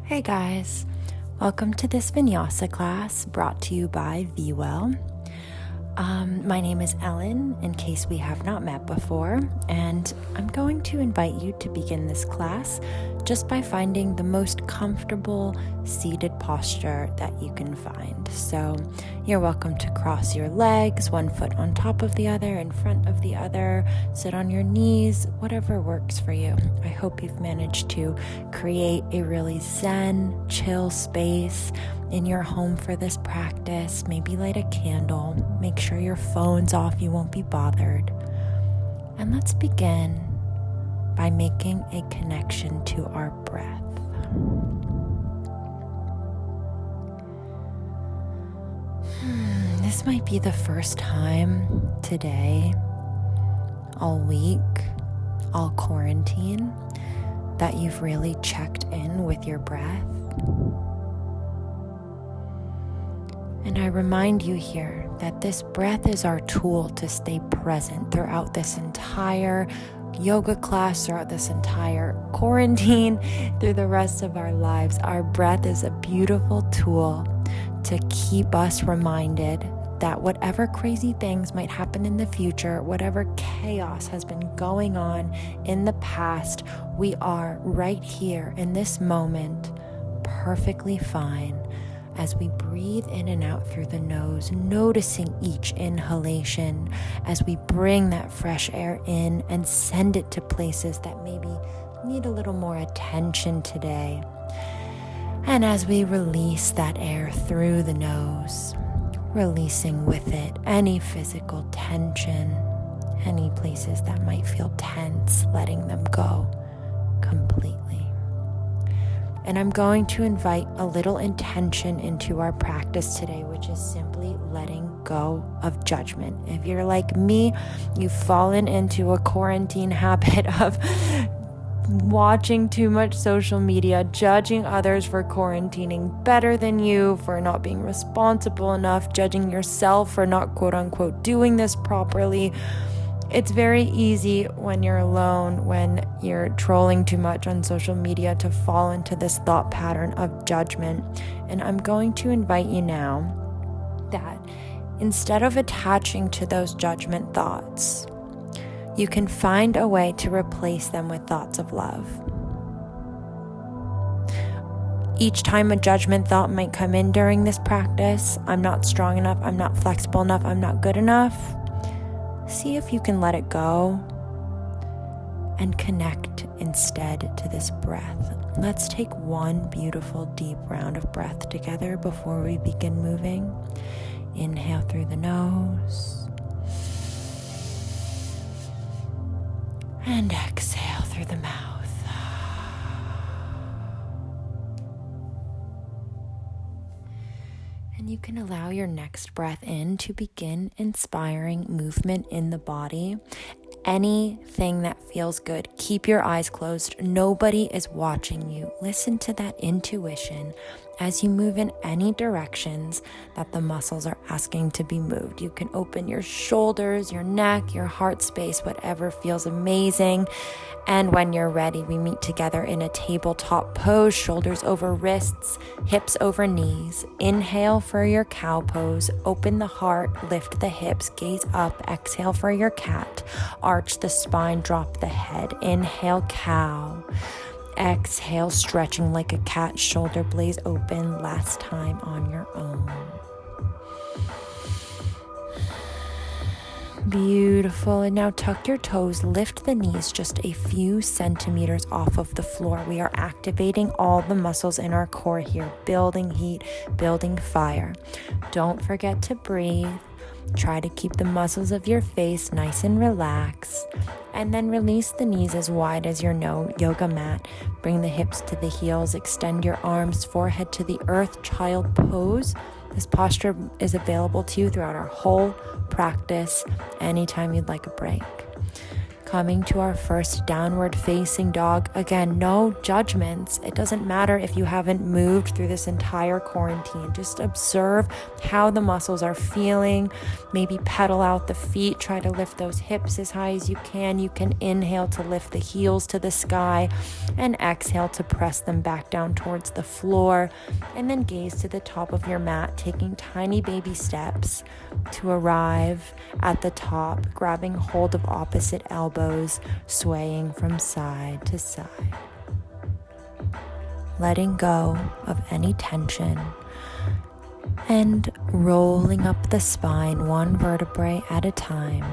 Hey guys, welcome to this Vinyasa class brought to you by VWell. My name is Ellen, in case we have not met before, and I'm going to invite you to begin this class just by finding the most comfortable seated posture that you can find. So you're welcome to cross your legs, one foot on top of the other, in front of the other, sit on your knees, whatever works for you. I hope you've managed to create a really zen, chill space in your home for this practice. Maybe light a candle, make sure your phone's off, you won't be bothered. And let's begin by making a connection to our breath. This might be the first time today, all week, all quarantine, that you've really checked in with your breath. And I remind you here that this breath is our tool to stay present throughout this entire yoga class, throughout this entire quarantine, through the rest of our lives. Our breath is a beautiful tool to keep us reminded that whatever crazy things might happen in the future, whatever chaos has been going on in the past, we are right here in this moment, perfectly fine. As we breathe in and out through the nose, noticing each inhalation as we bring that fresh air in and send it to places that maybe need a little more attention today. And as we release that air through the nose, releasing with it any physical tension, any places that might feel tense, letting them go completely. And I'm going to invite a little intention into our practice today, which is simply letting go of judgment. If you're like me, you've fallen into a quarantine habit of watching too much social media, judging others for quarantining better than you, for not being responsible enough, judging yourself for not quote unquote doing this properly. It's very easy when you're alone, when you're trolling too much on social media, to fall into this thought pattern of judgment. And I'm going to invite you now that instead of attaching to those judgment thoughts, you can find a way to replace them with thoughts of love. Each time a judgment thought might come in during this practice, I'm not strong enough, I'm not flexible enough, I'm not good enough. See if you can let it go and connect instead to this breath. Let's take one beautiful deep round of breath together before we begin moving. Inhale through the nose and exhale through the mouth. And you can allow your next breath in to begin inspiring movement in the body. Anything that feels good. Keep your eyes closed. Nobody is watching you. Listen to that intuition as you move in any directions that the muscles are asking to be moved. You can open your shoulders, your neck, your heart space, whatever feels amazing. And when you're ready, we meet together in a tabletop pose, shoulders over wrists, hips over knees. Inhale for your cow pose. Open the heart, lift the hips, gaze up. Exhale for your cat. Arch the spine, drop the head. Inhale, cow. Exhale, stretching like a cat, shoulder blades open. Last time on your own. Beautiful. And now tuck your toes, lift the knees just a few centimeters off of the floor. We are activating all the muscles in our core here, building heat, building fire. Don't forget to breathe. Try to keep the muscles of your face nice and relaxed. And then release the knees as wide as your yoga mat. Bring the hips to the heels. Extend your arms, forehead to the earth, child pose. This posture is available to you throughout our whole practice, anytime you'd like a break. Coming to our first downward facing dog. Again, no judgments. It doesn't matter if you haven't moved through this entire quarantine. Just observe how the muscles are feeling. Maybe pedal out the feet. Try to lift those hips as high as you can. You can inhale to lift the heels to the sky and exhale to press them back down towards the floor. And then gaze to the top of your mat, taking tiny baby steps to arrive at the top, grabbing hold of opposite elbows, swaying from side to side. Letting go of any tension and rolling up the spine one vertebrae at a time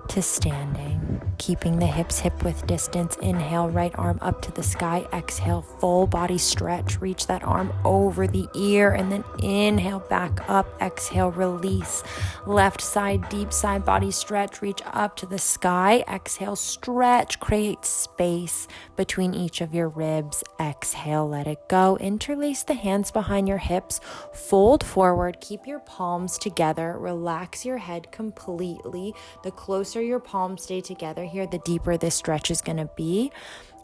to standing, keeping the hips hip-width distance. Inhale, right arm up to the sky. Exhale, full body stretch. Reach that arm over the ear and then inhale back up. Exhale, release. Left side, deep side body stretch. Reach up to the sky. Exhale, stretch. Create space between each of your ribs. Exhale, let it go. Interlace the hands behind your hips. Fold forward. Keep your palms together. Relax your head completely. The closer your palms stay together here, the deeper this stretch is going to be.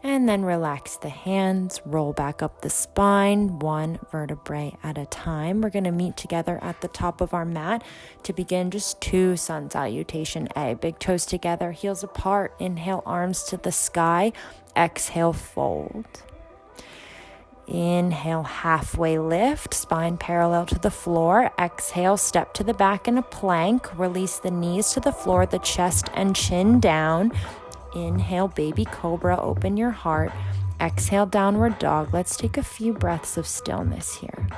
And then relax the hands, roll back up the spine, one vertebrae at a time. We're going to meet together at the top of our mat to begin just 2 sun salutation A. Big toes together, heels apart. Inhale, arms to the sky. Exhale, fold. Inhale, halfway lift, spine parallel to the floor. Exhale, step to the back in a plank. Release the knees to the floor, the chest and chin down. Inhale, baby cobra, open your heart. Exhale, downward dog. Let's take a few breaths of stillness here.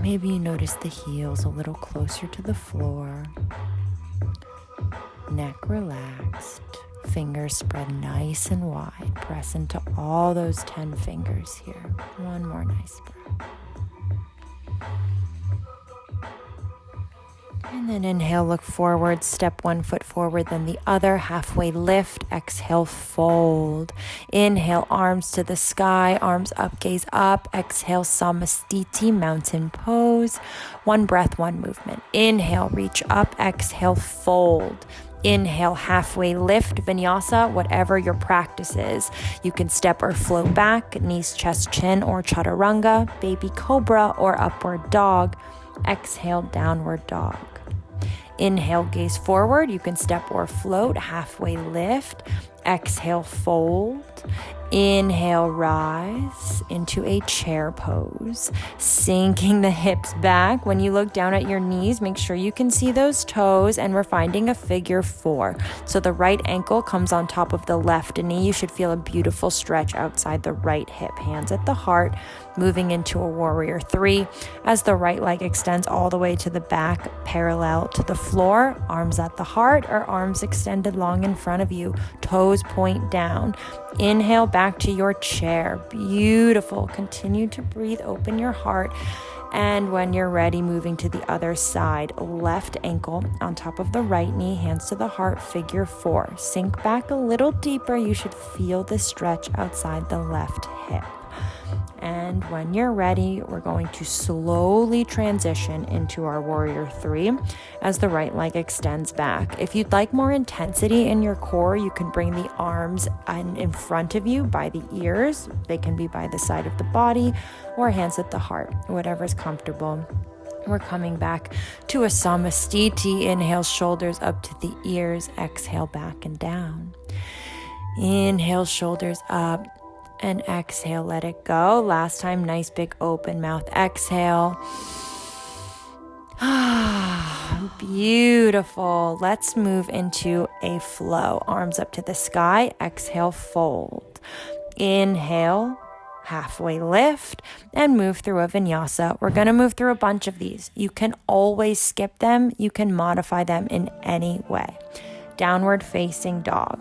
Maybe you notice the heels a little closer to the floor. Neck relaxed. Fingers spread nice and wide. Press into all those 10 fingers here. One more nice breath. And then inhale, look forward, step one foot forward, then the other, halfway lift, exhale, fold. Inhale, arms to the sky, arms up, gaze up. Exhale, Samastiti, mountain pose. One breath, one movement. Inhale, reach up, exhale, fold. Inhale, halfway lift, Vinyasa, whatever your practice is. You can step or float back, knees, chest, chin, or chaturanga, baby cobra, or upward dog. Exhale, downward dog. Inhale, gaze forward. You can step or float, halfway lift. Exhale, fold. Inhale, rise into a chair pose, sinking the hips back. When you look down at your knees, make sure you can see those toes, and we're finding a figure 4. So the right ankle comes on top of the left knee. You should feel a beautiful stretch outside the right hip. Hands at the heart, moving into a warrior 3 as the right leg extends all the way to the back, parallel to the floor. Arms at the heart or arms extended long in front of you. Toes point down. Inhale back to your chair. Beautiful. Continue to breathe. Open your heart. And when you're ready, moving to the other side. Left ankle on top of the right knee, hands to the heart, figure 4. Sink back a little deeper. You should feel the stretch outside the left hip. And when you're ready, we're going to slowly transition into our warrior 3 as the right leg extends back. If you'd like more intensity in your core, you can bring the arms in front of you by the ears. They can be by the side of the body or hands at the heart, whatever's comfortable. We're coming back to a Samastiti. Inhale, shoulders up to the ears. Exhale, back and down. Inhale, shoulders up. And exhale, let it go. Last time, nice big open mouth. Exhale. Beautiful. Let's move into a flow. Arms up to the sky. Exhale, fold. Inhale, halfway lift, and move through a vinyasa. We're going to move through a bunch of these. You can always skip them. You can modify them in any way. Downward facing dog.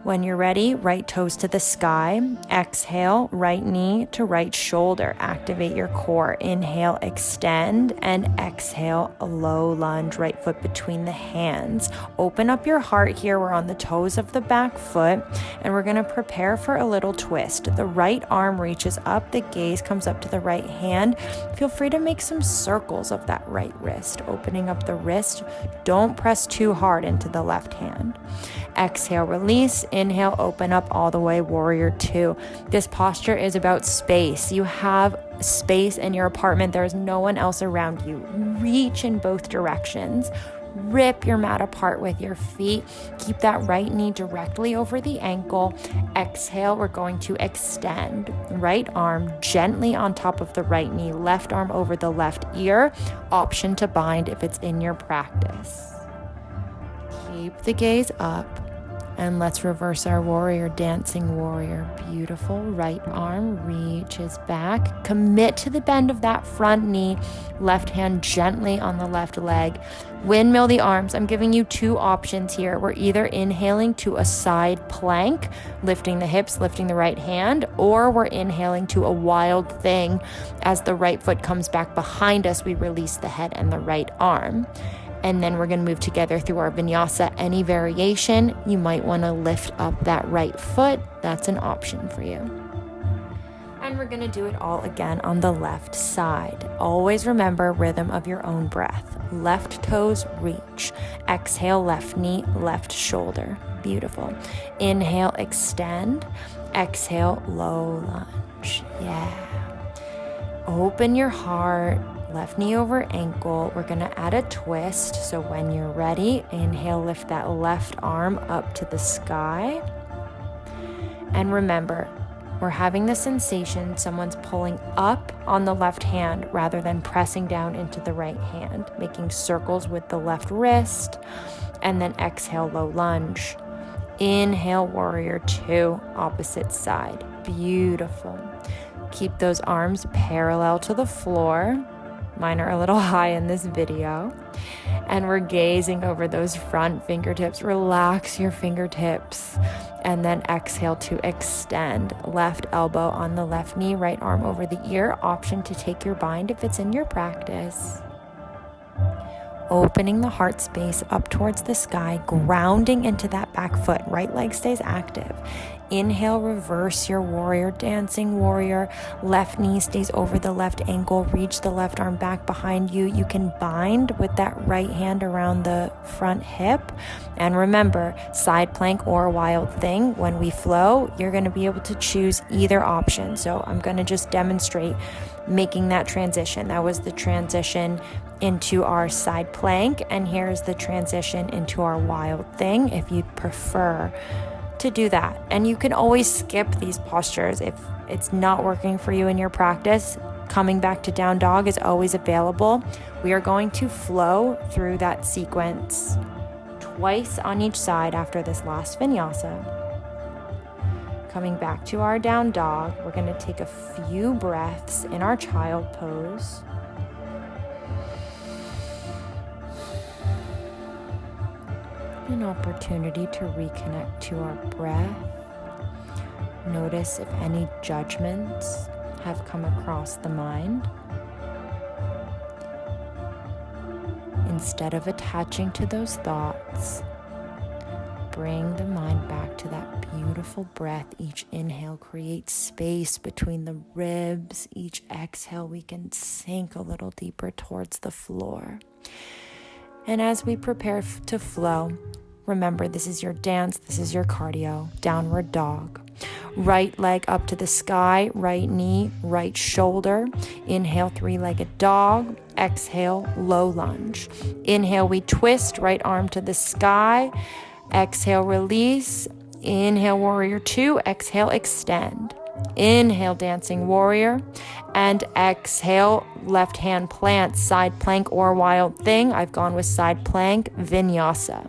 When you're ready, right toes to the sky. Exhale, right knee to right shoulder. Activate your core. Inhale, extend, and exhale, a low lunge, right foot between the hands. Open up your heart here. We're on the toes of the back foot, and we're going to prepare for a little twist. The right arm reaches up, the gaze comes up to the right hand. Feel free to make some circles of that right wrist, opening up the wrist. Don't press too hard into the left hand. Exhale, release. Inhale, open up all the way, warrior two. This posture is about space. You have space in your apartment. There is no one else around you. Reach in both directions. Rip your mat apart with your feet. Keep that right knee directly over the ankle. Exhale, we're going to extend. Right arm gently on top of the right knee. Left arm over the left ear. Option to bind if it's in your practice. Keep the gaze up. And let's reverse our warrior, dancing warrior. Beautiful. Right arm reaches back. Commit to the bend of that front knee. Left hand gently on the left leg. Windmill the arms. I'm giving you two options here. We're either inhaling to a side plank, lifting the hips, lifting the right hand, or we're inhaling to a wild thing. As the right foot comes back behind us, we release the head and the right arm. And then we're going to move together through our vinyasa. Any variation, you might want to lift up that right foot. That's an option for you. And we're going to do it all again on the left side. Always remember rhythm of your own breath. Left toes reach. Exhale, left knee, left shoulder. Beautiful. Inhale, extend. Exhale, low lunge. Yeah. Open your heart. Left knee over ankle. We're going to add a twist. So when you're ready, inhale, lift that left arm up to the sky. And remember, we're having the sensation someone's pulling up on the left hand rather than pressing down into the right hand, making circles with the left wrist. And then exhale, low lunge. Inhale, warrior two, opposite side. Beautiful. Keep those arms parallel to the floor. Mine are a little high in this video. And we're gazing over those front fingertips. Relax your fingertips. And then exhale to extend. Left elbow on the left knee, right arm over the ear. Option to take your bind if it's in your practice. Opening the heart space up towards the sky, grounding into that back foot. Right leg stays active. Inhale, reverse your warrior, dancing warrior. Left knee stays over the left ankle. Reach the left arm back behind you. You can bind with that right hand around the front hip. And remember, side plank or wild thing. When we flow, you're going to be able to choose either option. So I'm going to just demonstrate making that transition. That was the transition into our side plank. And here's the transition into our wild thing if you prefer to do that. And you can always skip these postures if it's not working for you in your practice. Coming back to down dog is always available. We are going to flow through that sequence twice on each side after this last vinyasa. Coming back to our down dog, we're going to take a few breaths in our child pose. An opportunity to reconnect to our breath. Notice if any judgments have come across the mind. Instead of attaching to those thoughts, bring the mind back to that beautiful breath. Each inhale creates space between the ribs. Each exhale, we can sink a little deeper towards the floor. And as we prepare to flow, remember, this is your dance, this is your cardio. Downward dog. Right leg up to the sky, right knee, right shoulder. Inhale, three-legged dog. Exhale, low lunge. Inhale, we twist, right arm to the sky. Exhale, release. Inhale, warrior two. Exhale, extend. Inhale, dancing warrior. And exhale, left hand plant, side plank or wild thing. I've gone with side plank, vinyasa.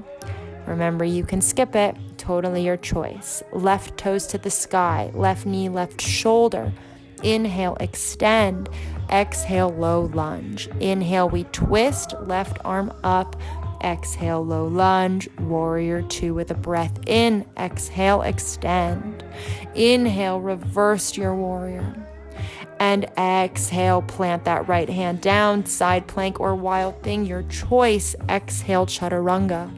Remember, you can skip it. Totally your choice. Left toes to the sky. Left knee, left shoulder. Inhale, extend. Exhale, low lunge. Inhale, we twist. Left arm up. exhale, low lunge, warrior two with a breath in, exhale, extend, inhale, reverse your warrior, and exhale, plant that right hand down, side plank or wild thing, your choice. Exhale, chaturanga,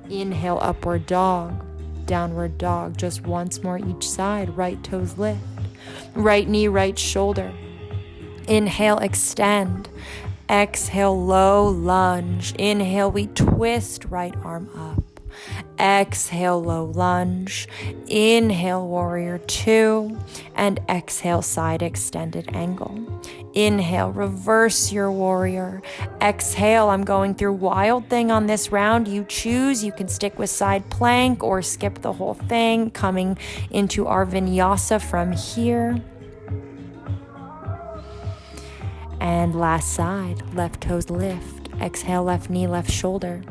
inhale, upward dog, downward dog, just once more each side, right toes lift, right knee, right shoulder, inhale, extend, exhale, low lunge, inhale, we twist, right arm up, exhale, low lunge, inhale, warrior two, and exhale, side extended angle. Inhale, reverse your warrior. Exhale, I'm going through wild thing on this round. You choose, you can stick with side plank or skip the whole thing, coming into our vinyasa from here. And last side, left toes lift. Exhale, left knee, left shoulder.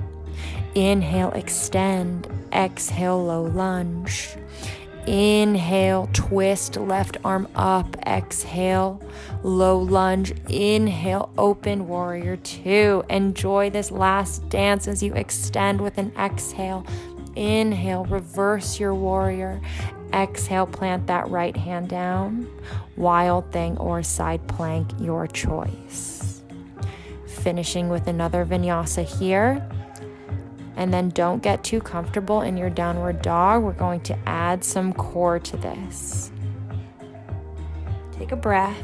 Inhale, extend. Exhale, low lunge. Inhale, twist, left arm up. Exhale, low lunge. Inhale, open, warrior two. Enjoy this last dance as you extend with an exhale. Inhale, reverse your warrior. Exhale, plant that right hand down. Wild thing or side plank, your choice. Finishing with another vinyasa here. And then don't get too comfortable in your downward dog. We're going to add some core to this. Take a breath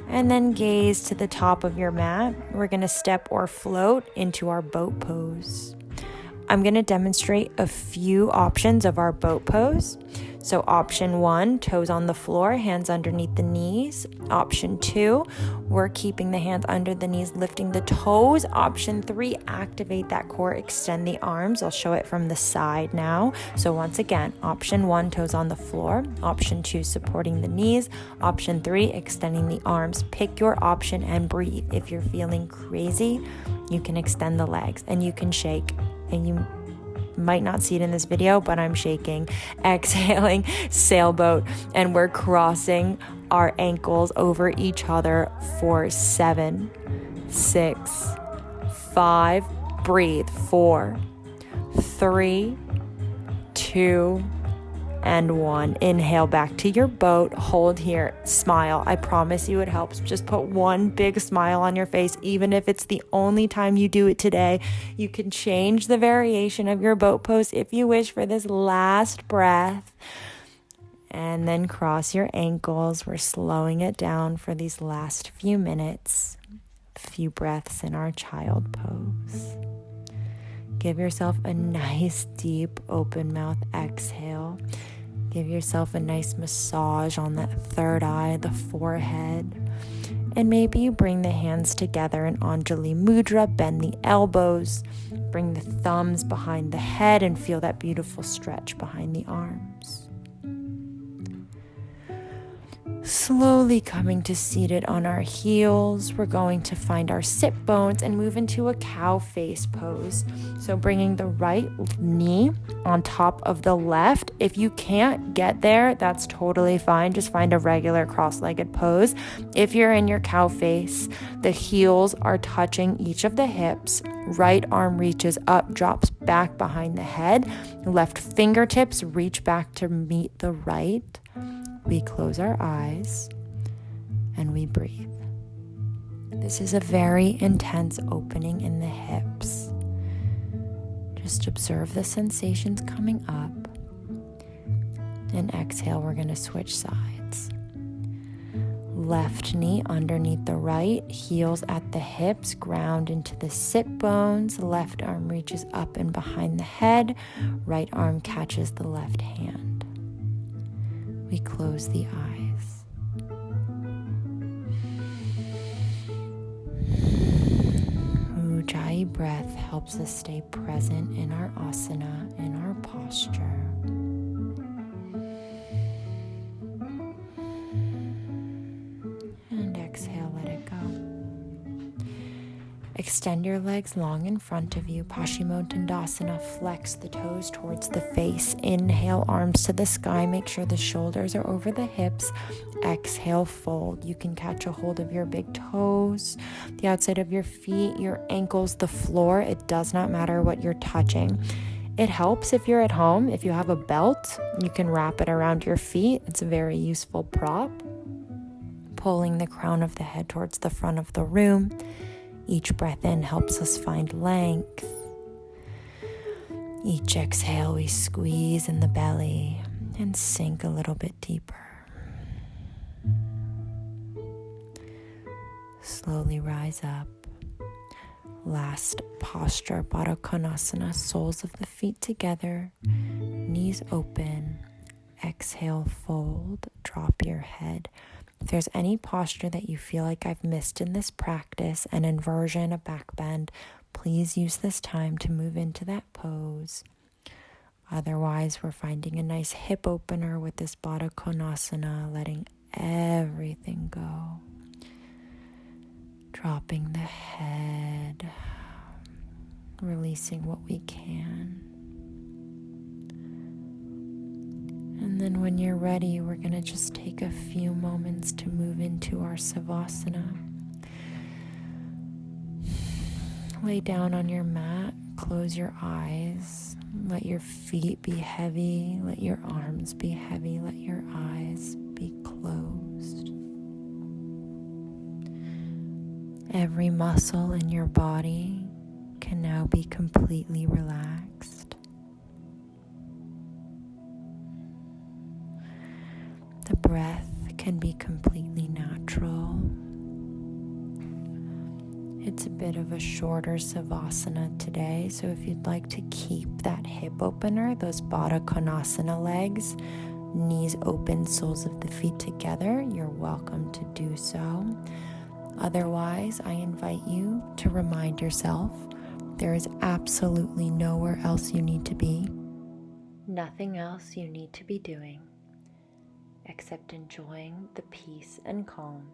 and then gaze to the top of your mat. We're going to step or float into our boat pose. I'm going to demonstrate a few options of our boat pose. So option 1, toes on the floor, hands underneath the knees. Option 2, we're keeping the hands under the knees, lifting the toes. Option 3, activate that core, extend the arms. I'll show it from the side now. So once again, option 1, toes on the floor. Option 2, supporting the knees. Option 3, extending the arms. Pick your option and breathe. If you're feeling crazy, you can extend the legs and you can shake. And you might not see it in this video, but I'm shaking, exhaling, sailboat, and we're crossing our ankles over each other for 7, 6, 5, breathe, 4, 3, 2, and 1. Inhale back to your boat, hold here, smile. I promise you it helps. Just put one big smile on your face, even if it's the only time you do it today. You can change the variation of your boat pose if you wish for this last breath. And then cross your ankles. We're slowing it down for these last few minutes. A few breaths in our child pose. Give yourself a nice deep open mouth exhale. Give yourself a nice massage on that third eye, the forehead. And maybe you bring the hands together in Anjali Mudra, bend the elbows, bring the thumbs behind the head and feel that beautiful stretch behind the arms. Slowly coming to seated on our heels, we're going to find our sit bones and move into a cow face pose. So bringing the right knee on top of the left. If you can't get there, that's totally fine. Just find a regular cross-legged pose. If you're in your cow face, the heels are touching each of the hips. Right arm reaches up, drops back behind the head. Left fingertips reach back to meet the right. We close our eyes and we breathe. This is a very intense opening in the hips. Just observe the sensations coming up. And exhale, we're going to switch sides. Left knee underneath the right, heels at the hips, ground into the sit bones. Left arm reaches up and behind the head. Right arm catches the left hand. We close the eyes. Ujjayi breath helps us stay present in our asana, in our posture. And exhale, let it go. Extend your legs long in front of you. Paschimottanasana, flex the toes towards the face. Inhale, arms to the sky. Make sure the shoulders are over the hips. Exhale, fold. You can catch a hold of your big toes, the outside of your feet, your ankles, the floor. It does not matter what you're touching. It helps if you're at home. If you have a belt, you can wrap it around your feet. It's a very useful prop. Pulling the crown of the head towards the front of the room. Each breath in helps us find length. Each exhale, we squeeze in the belly and sink a little bit deeper. Slowly rise up. Last posture, Baddha Konasana, soles of the feet together, knees open. Exhale, fold, drop your head. If there's any posture that you feel like I've missed in this practice, an inversion, a back bend, please use this time to move into that pose. Otherwise, we're finding a nice hip opener with this Baddha Konasana, letting everything go. Dropping the head, releasing what we can. And then when you're ready, we're going to just take a few moments to move into our Savasana. Lay down on your mat, close your eyes, let your feet be heavy, let your arms be heavy, let your eyes be closed. Every muscle in your body can now be completely relaxed. The breath can be completely natural. It's a bit of a shorter Savasana today, so if you'd like to keep that hip opener, those Baddha Konasana legs, knees open, soles of the feet together, you're welcome to do so. Otherwise, I invite you to remind yourself there is absolutely nowhere else you need to be, nothing else you need to be doing, except enjoying the peace and calm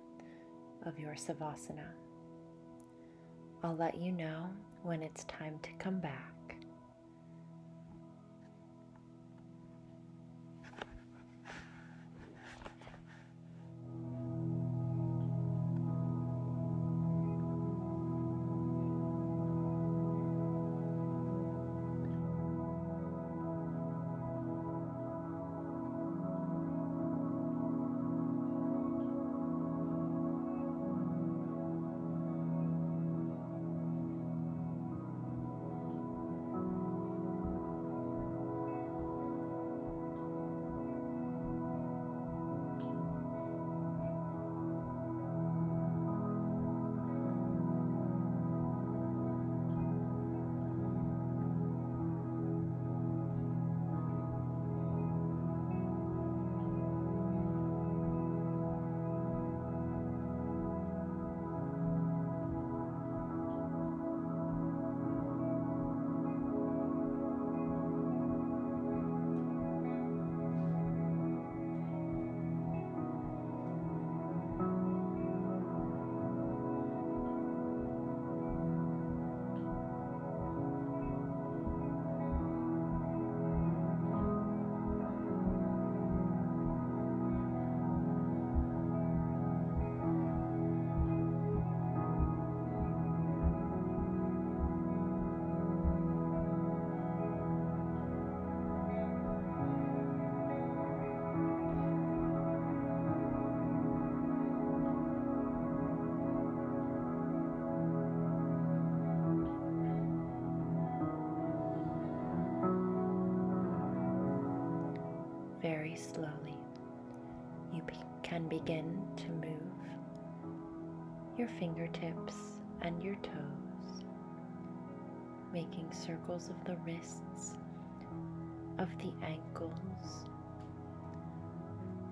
of your Savasana. I'll let you know when it's time to come back. Very slowly, you can begin to move your fingertips and your toes, making circles of the wrists, of the ankles,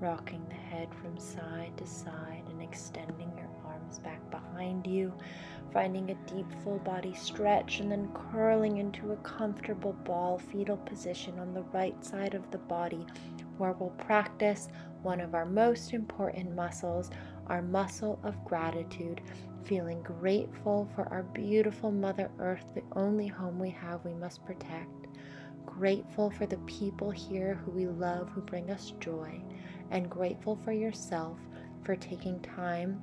rocking the head from side to side and extending your arms back behind you, finding a deep full body stretch and then curling into a comfortable ball fetal position on the right side of the body, where we'll practice one of our most important muscles, our muscle of gratitude, feeling grateful for our beautiful Mother Earth, the only home we have we must protect. Grateful for the people here who we love, who bring us joy, and grateful for yourself for taking time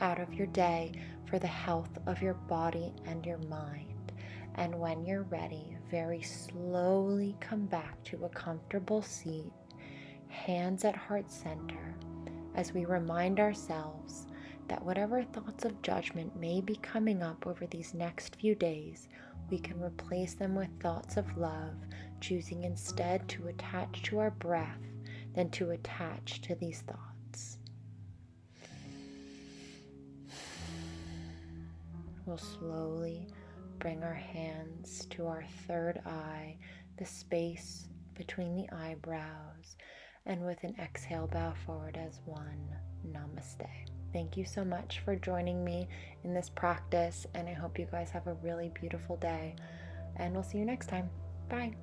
out of your day for the health of your body and your mind. And when you're ready, very slowly come back to a comfortable seat, hands at heart center, as we remind ourselves that whatever thoughts of judgment may be coming up over these next few days, we can replace them with thoughts of love, choosing instead to attach to our breath than to attach to these thoughts. We'll slowly bring our hands to our third eye, the space between the eyebrows, and with an exhale, bow forward as one. Namaste. Thank you so much for joining me in this practice, and I hope you guys have a really beautiful day, and we'll see you next time. Bye.